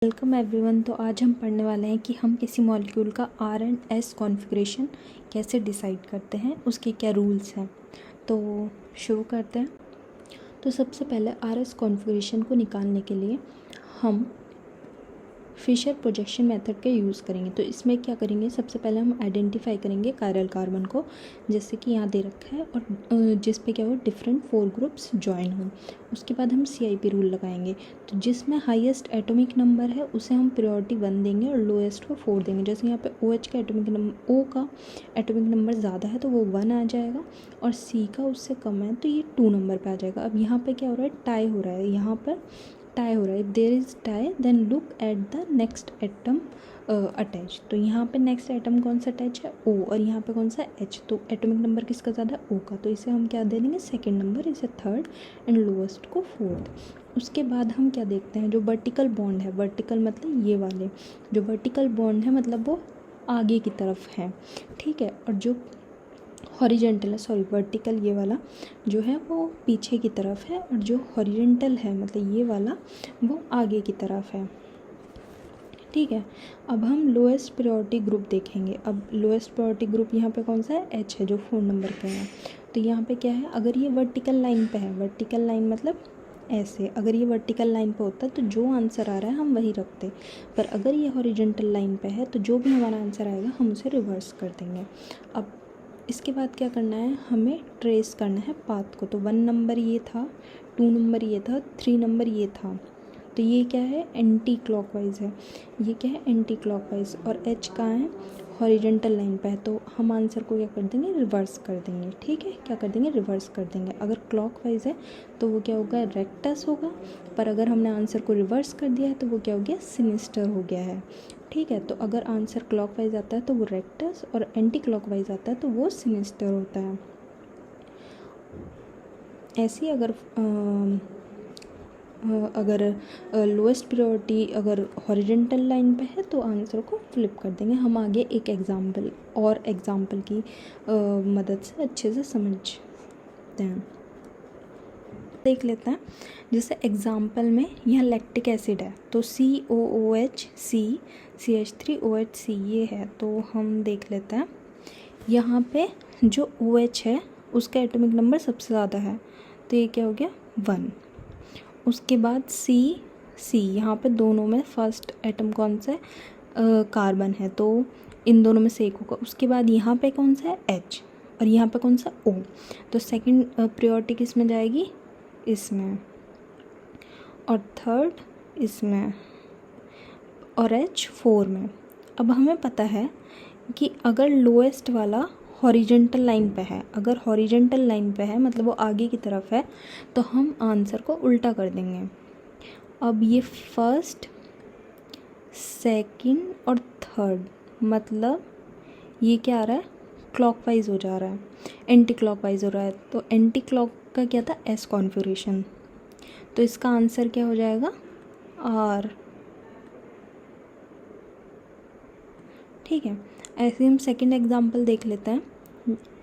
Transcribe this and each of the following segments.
Welcome everyone. तो आज हम पढ़ने वाले हैं कि हम किसी मॉलिक्यूल का आर एंड एस कॉन्फ़िगरेशन कैसे डिसाइड करते हैं, उसके क्या रूल्स हैं। तो शुरू करते हैं। तो सबसे पहले आर एस कॉन्फ़िगरेशन को निकालने के लिए हम फिशर प्रोजेक्शन मेथड का यूज़ करेंगे। तो इसमें क्या करेंगे, सबसे पहले हम आइडेंटिफाई करेंगे कायरल कार्बन को, जैसे कि यहाँ दे रखा है, और जिस पे क्या हो डिफरेंट 4 ग्रुप्स ज्वाइन हो। उसके बाद हम CIP रूल लगाएंगे। तो जिसमें हाईएस्ट एटॉमिक नंबर है उसे हम प्रायोरिटी 1 देंगे और लोएस्ट को 4 देंगे। जैसे यहाँ पे OH का एटॉमिक नंबर, O का एटॉमिक नंबर ज़्यादा है तो वो 1 आ जाएगा, और C का उससे कम है तो ये 2 नंबर पे आ जाएगा। अब यहाँ पे क्या हो रहा है, टाई हो रहा है, यहाँ पर टाई हो रहा है। If there is tie then look at the next atom attach. तो यहाँ पे नेक्स्ट एटम कौन सा अटैच है, O, और यहाँ पे कौन सा H। तो एटॉमिक नंबर किसका ज़्यादा है, O का, तो इसे हम क्या दे देंगे, सेकेंड नंबर, इसे थर्ड एंड लोएस्ट को फोर्थ। उसके बाद हम क्या देखते हैं, जो वर्टिकल बॉन्ड है, वर्टिकल मतलब ये वाले जो वर्टिकल बॉन्ड है मतलब वो आगे की तरफ है, ठीक है, और जो हॉरिजेंटल है, सॉरी वर्टिकल ये वाला जो है वो पीछे की तरफ है, और जो हॉरिजेंटल है मतलब ये वाला वो आगे की तरफ है, ठीक है। अब हम लोएस्ट प्रायोरिटी ग्रुप देखेंगे। अब लोएस्ट प्रायोरिटी ग्रुप यहाँ पे कौन सा है, H है, जो 4 नंबर पे है। तो यहाँ पे क्या है, अगर ये वर्टिकल लाइन पे है, वर्टिकल लाइन मतलब ऐसे, अगर ये वर्टिकल लाइन पे होता तो जो आंसर आ रहा है हम वही रखते, पर अगर ये हॉरिजेंटल लाइन पे है तो जो भी हमारा आंसर आएगा हम उसे रिवर्स कर देंगे। अब इसके बाद क्या करना है, हमें ट्रेस करना है पाथ को। तो 1 नंबर ये था, 2 नंबर ये था, 3 नंबर ये था, तो ये क्या है, एंटी क्लॉकवाइज है, ये क्या है, एंटी क्लॉकवाइज, और H कहाँ है, हॉरिजेंटल लाइन पे है, तो हम आंसर को क्या कर देंगे, रिवर्स कर देंगे, ठीक है, क्या कर देंगे, रिवर्स कर देंगे। अगर क्लॉकवाइज है तो वो क्या होगा, रेक्टस होगा, पर अगर हमने आंसर को रिवर्स कर दिया है तो वो क्या हो गया, सिनिस्टर हो गया है, ठीक है। तो अगर आंसर क्लॉकवाइज आता है तो वो रेक्टस, और एंटी क्लॉकवाइज आता है तो वो सिनिस्टर होता है। ऐसे ही अगर लोएस्ट प्रायोरिटी अगर हॉरिजेंटल लाइन पे है तो आंसर को फ्लिप कर देंगे। हम आगे एक एग्जाम्पल की मदद से अच्छे से समझते हैं, देख लेते हैं। जैसे एग्जाम्पल में यहाँ लैक्टिक एसिड है, तो COOH C CH3OH C ये है, तो हम देख लेते हैं। यहाँ पे जो OH है उसका एटॉमिक नंबर सबसे ज़्यादा है, तो ये क्या हो गया, 1। उसके बाद C यहाँ पे दोनों में फर्स्ट एटम कौन सा है, कार्बन है, तो इन दोनों में से एक होगा। उसके बाद यहाँ पे कौन सा है, H, और यहाँ पे कौन सा, O, तो सेकंड प्रायोरिटी किस में जाएगी, इसमें, और थर्ड इसमें, और H 4 में। अब हमें पता है कि अगर लोएस्ट वाला हॉरिजेंटल लाइन पे है, अगर हॉरिजेंटल लाइन पे है मतलब वो आगे की तरफ है, तो हम आंसर को उल्टा कर देंगे। अब ये फर्स्ट, सेकंड और थर्ड, मतलब ये क्या आ रहा है, क्लॉकवाइज हो जा रहा है, एंटी क्लॉकवाइज हो रहा है। तो एंटी क्लॉक का क्या था, एस कॉन्फ़िगरेशन, तो इसका आंसर क्या हो जाएगा, R, ठीक है। ऐसे हम सेकंड एग्जांपल देख लेते हैं।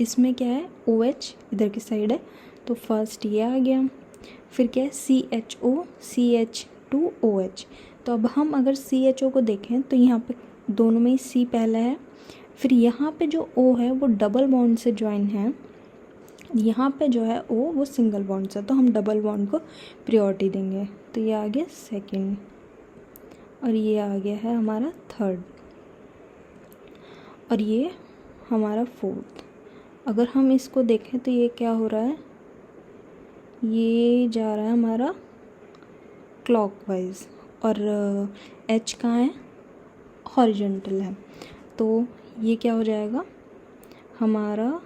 इसमें क्या है, OH इधर की साइड है, तो फर्स्ट ये आ गया, फिर क्या है, CHO CH2OH। तो अब हम अगर CHO को देखें तो यहाँ पे दोनों में ही C पहला है, फिर यहाँ पे जो O है वो डबल बॉन्ड से ज्वाइन है, यहाँ पे जो है O वो सिंगल बॉन्ड से, तो हम डबल बॉन्ड को प्रायोरिटी देंगे। तो ये आ गया सेकेंड, और ये आ गया है हमारा थर्ड, और ये हमारा फोर्थ। अगर हम इसको देखें तो ये क्या हो रहा है, ये जा रहा है हमारा क्लॉकवाइज, और H कहाँ है, हॉरिजेंटल है, तो ये क्या हो जाएगा, हमारा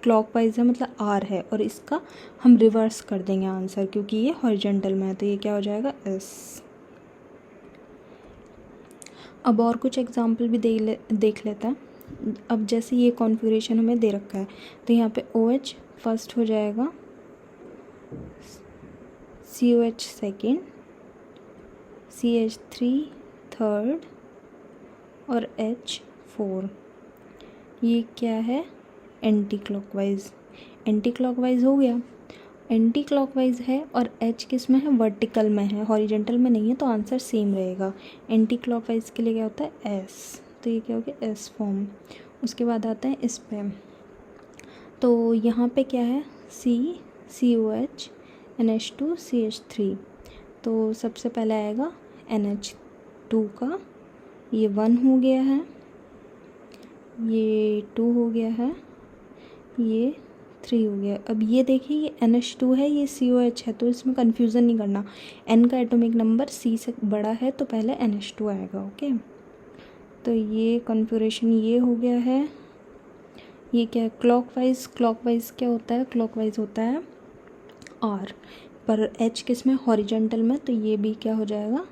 क्लॉकवाइज है मतलब R है, और इसका हम रिवर्स कर देंगे आंसर, क्योंकि ये हॉरिजेंटल में है, तो ये क्या हो जाएगा, S। अब और कुछ एग्जाम्पल भी देख लेते हैं। अब जैसे ये कॉन्फ़िगरेशन हमें दे रखा है, तो यहाँ पे OH फर्स्ट हो जाएगा, COH सेकेंड, CH3 थर्ड, और H 4। ये क्या है, एंटी क्लॉकवाइज हो गया। एंटी क्लॉकवाइज है और एच किस में है, वर्टिकल में है, हॉरिजेंटल में नहीं है, तो आंसर सेम रहेगा। एंटी क्लॉकवाइज के लिए क्या होता है, एस, तो ये क्या हो गया, एस फॉर्म। उसके बाद आता है इस पे, तो यहाँ पे क्या है, COH NH2 CH3, तो सबसे पहले आएगा NH2 का, ये 1 हो गया है, ये 2 हो गया है, ये 3 हो गया। अब ये देखिए ये NH2 है, ये COH है, तो इसमें कन्फ्यूज़न नहीं करना। N का एटॉमिक नंबर C से बड़ा है तो पहले NH2 आएगा। ओके, तो ये कॉन्फ़िगरेशन ये हो गया है। ये क्या है, क्लॉकवाइज। क्लॉकवाइज क्या होता है, क्लॉकवाइज होता है R, पर H किस में, हॉरिजेंटल में, तो ये भी क्या हो जाएगा,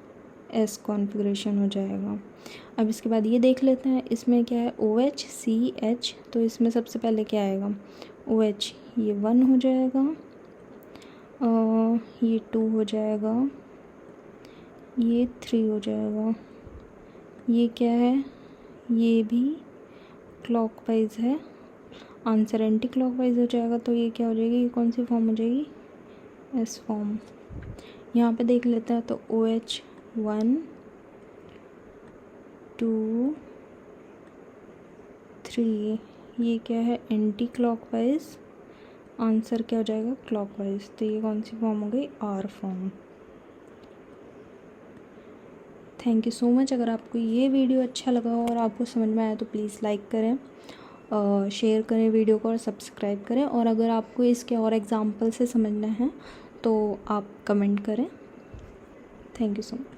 S कॉन्फ़िगरेशन हो जाएगा। अब इसके बाद ये देख लेते हैं, इसमें क्या है, OH CH, तो इसमें सबसे पहले क्या आएगा, OH, ये 1 हो जाएगा, ये 2 हो जाएगा, ये 3 हो जाएगा, ये क्या है, ये भी क्लॉकवाइज है, आंसर एंटी क्लॉकवाइज हो जाएगा, तो ये क्या हो जाएगी, ये कौन सी फॉर्म हो जाएगी, S फॉर्म। यहाँ पे देख लेते हैं, तो OH 1 2 3, ये क्या है, एंटी क्लॉकवाइज, आंसर क्या हो जाएगा, क्लॉकवाइज, तो ये कौन सी फॉर्म हो गई, R form. Thank you so much. अगर आपको ये वीडियो अच्छा लगा हो और आपको समझ में आया तो प्लीज़ लाइक करें, शेयर करें वीडियो को और सब्सक्राइब करें, और अगर आपको इसके और एग्जाम्पल से समझना है तो आप कमेंट करें। Thank you so much.